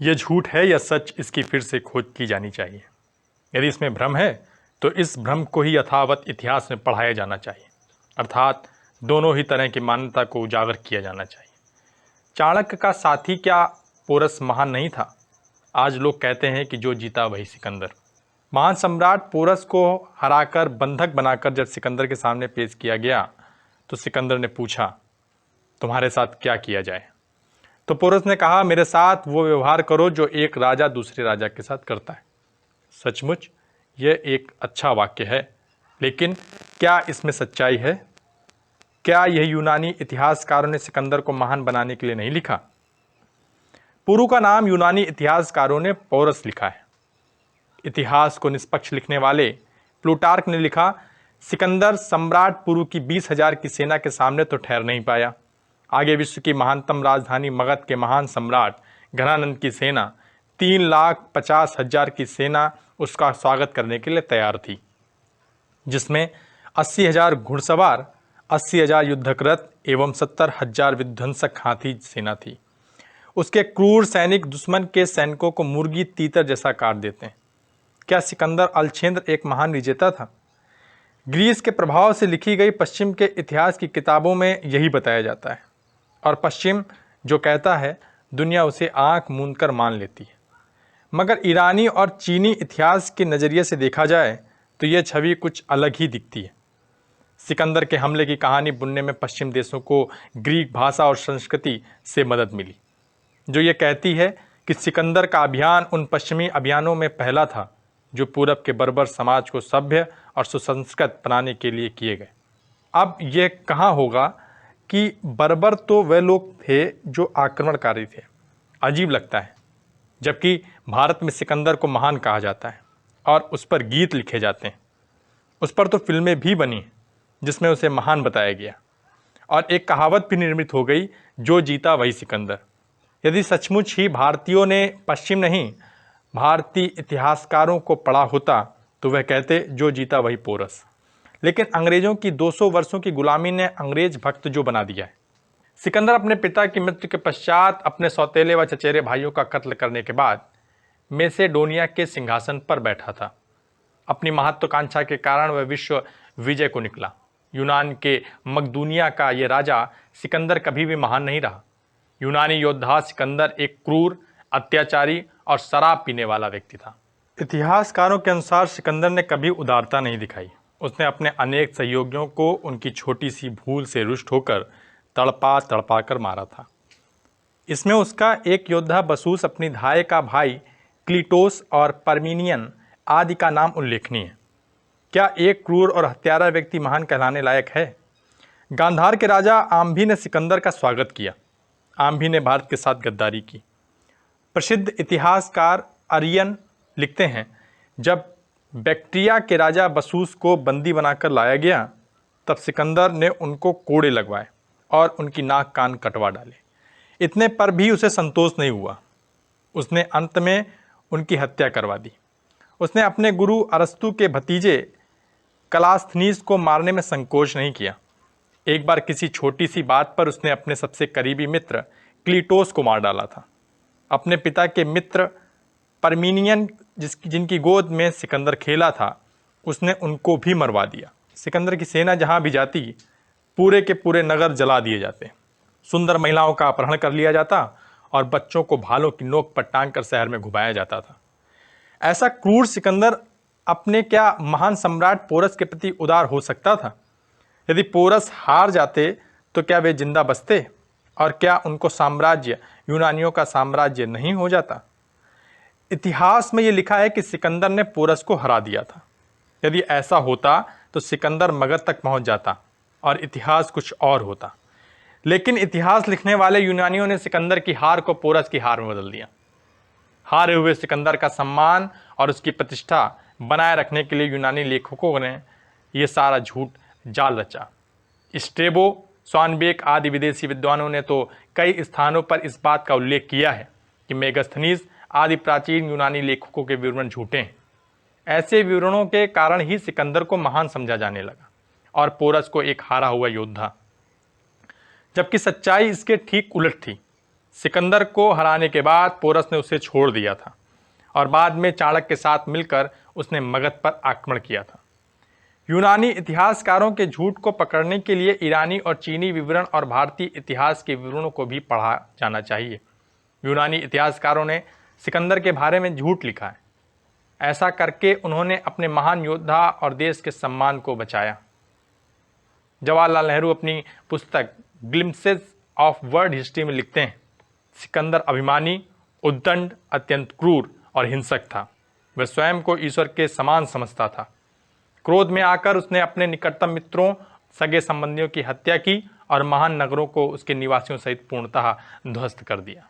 ये झूठ है या सच, इसकी फिर से खोज की जानी चाहिए। यदि इसमें भ्रम है तो इस भ्रम को ही यथावत इतिहास में पढ़ाया जाना चाहिए, अर्थात दोनों ही तरह की मान्यता को उजागर किया जाना चाहिए। चाणक्य का साथी क्या पोरस महान नहीं था? आज लोग कहते हैं कि जो जीता वही सिकंदर। महान सम्राट पोरस को हराकर बंधक बनाकर जब सिकंदर के सामने पेश किया गया तो सिकंदर ने पूछा, तुम्हारे साथ क्या किया जाए? तो पोरस ने कहा, मेरे साथ वो व्यवहार करो जो एक राजा दूसरे राजा के साथ करता है। सचमुच यह एक अच्छा वाक्य है, लेकिन क्या इसमें सच्चाई है? क्या यह यूनानी इतिहासकारों ने सिकंदर को महान बनाने के लिए नहीं लिखा? पुरु का नाम यूनानी इतिहासकारों ने पोरस लिखा है। इतिहास को निष्पक्ष लिखने वाले प्लूटार्क ने लिखा, सिकंदर सम्राट पुरु की 20,000 की सेना के सामने तो ठहर नहीं पाया। आगे विश्व की महानतम राजधानी मगध के महान सम्राट घनानंद की सेना 3,50,000 की सेना उसका स्वागत करने के लिए तैयार थी, जिसमें 80,000 घुड़सवार, 80,000 युद्धक रथ एवं 70,000 विध्वंसक हाथी सेना थी। उसके क्रूर सैनिक दुश्मन के सैनिकों को मुर्गी तीतर जैसा काट देते हैं। क्या सिकंदर अलछेंद्र एक महान विजेता था? ग्रीस के प्रभाव से लिखी गई पश्चिम के इतिहास की किताबों में यही बताया जाता है, और पश्चिम जो कहता है दुनिया उसे आंख मूंद कर मान लेती है। मगर ईरानी और चीनी इतिहास के नज़रिए से देखा जाए तो यह छवि कुछ अलग ही दिखती है। सिकंदर के हमले की कहानी बुनने में पश्चिम देशों को ग्रीक भाषा और संस्कृति से मदद मिली, जो ये कहती है कि सिकंदर का अभियान उन पश्चिमी अभियानों में पहला था जो पूरब के बर्बर समाज को सभ्य और सुसंस्कृत बनाने के लिए किए गए। अब यह कहाँ होगा कि बर्बर तो वे लोग थे जो आक्रमणकारी थे। अजीब लगता है, जबकि भारत में सिकंदर को महान कहा जाता है और उस पर गीत लिखे जाते हैं। उस पर तो फिल्में भी बनी जिसमें उसे महान बताया गया, और एक कहावत भी निर्मित हो गई, जो जीता वही सिकंदर। यदि सचमुच ही भारतीयों ने पश्चिम नहीं, भारतीय इतिहासकारों को पढ़ा होता तो वह कहते, जो जीता वही पोरस। लेकिन अंग्रेजों की 200 वर्षों की गुलामी ने अंग्रेज भक्त जो बना दिया है। सिकंदर अपने पिता की मृत्यु के पश्चात अपने सौतेले व चचेरे भाइयों का कत्ल करने के बाद मैसेडोनिया के सिंहासन पर बैठा था। अपनी महत्वाकांक्षा के कारण वह विश्व विजय को निकला। यूनान के मकदूनिया का यह राजा सिकंदर कभी भी महान नहीं रहा। यूनानी योद्धा सिकंदर एक क्रूर, अत्याचारी और शराब पीने वाला व्यक्ति था। इतिहासकारों के अनुसार सिकंदर ने कभी उदारता नहीं दिखाई। उसने अपने अनेक सहयोगियों को उनकी छोटी सी भूल से रुष्ट होकर तड़पा तड़पा कर मारा था। इसमें उसका एक योद्धा बसूस, अपनी धाय का भाई क्लीटोस और परमिनियन आदि का नाम उल्लेखनीय है। क्या एक क्रूर और हत्यारा व्यक्ति महान कहलाने लायक है? गांधार के राजा आम्भी ने सिकंदर का स्वागत किया। आम्भी ने भारत के साथ गद्दारी की। प्रसिद्ध इतिहासकार अरियन लिखते हैं, जब बैक्ट्रिया के राजा बसूस को बंदी बनाकर लाया गया तब सिकंदर ने उनको कोड़े लगवाए और उनकी नाक कान कटवा डाले। इतने पर भी उसे संतोष नहीं हुआ। उसने अंत में उनकी हत्या करवा दी। उसने अपने गुरु अरस्तु के भतीजे कलास्थनीस को मारने में संकोच नहीं किया। एक बार किसी छोटी सी बात पर उसने अपने सबसे करीबी मित्र क्लीटोस को मार डाला था। अपने पिता के मित्र परमिनियन जिनकी गोद में सिकंदर खेला था, उसने उनको भी मरवा दिया। सिकंदर की सेना जहाँ भी जाती, पूरे के पूरे नगर जला दिए जाते। सुंदर महिलाओं का अपहरण कर लिया जाता और बच्चों को भालों की नोक पर टांग कर शहर में घुमाया जाता था। ऐसा क्रूर सिकंदर अपने क्या महान सम्राट पोरस के प्रति उदार हो सकता था? यदि पोरस हार जाते तो क्या वे जिंदा बचते, और क्या उनको साम्राज्य यूनानियों का साम्राज्य नहीं हो जाता? इतिहास में यह लिखा है कि सिकंदर ने पोरस को हरा दिया था। यदि ऐसा होता तो सिकंदर मगध तक पहुंच जाता और इतिहास कुछ और होता। लेकिन इतिहास लिखने वाले यूनानियों ने सिकंदर की हार को पोरस की हार में बदल दिया। हारे हुए सिकंदर का सम्मान और उसकी प्रतिष्ठा बनाए रखने के लिए यूनानी लेखकों ने यह सारा झूठ जाल रचा। स्ट्रेबो, स्वानबेक आदि विदेशी विद्वानों ने तो कई स्थानों पर इस बात का उल्लेख किया है कि मेगास्थनीज आदि प्राचीन यूनानी लेखकों के विवरण झूठे हैं। ऐसे विवरणों के कारण ही सिकंदर को महान समझा जाने लगा और पोरस को एक हारा हुआ योद्धा, जबकि सच्चाई इसके ठीक उलट थी। सिकंदर को हराने के बाद पोरस ने उसे छोड़ दिया था और बाद में चाणक्य के साथ मिलकर उसने मगध पर आक्रमण किया था। यूनानी इतिहासकारों के झूठ को पकड़ने के लिए ईरानी और चीनी विवरण और भारतीय इतिहास के विवरणों को भी पढ़ा जाना चाहिए। यूनानी इतिहासकारों ने सिकंदर के बारे में झूठ लिखा है। ऐसा करके उन्होंने अपने महान योद्धा और देश के सम्मान को बचाया। जवाहरलाल नेहरू अपनी पुस्तक ग्लिम्पसेस ऑफ वर्ल्ड हिस्ट्री में लिखते हैं, सिकंदर अभिमानी, उद्दंड, अत्यंत क्रूर और हिंसक था। वह स्वयं को ईश्वर के समान समझता था। क्रोध में आकर उसने अपने निकटतम मित्रों, सगे संबंधियों की हत्या की और महान नगरों को उसके निवासियों सहित पूर्णतः ध्वस्त कर दिया।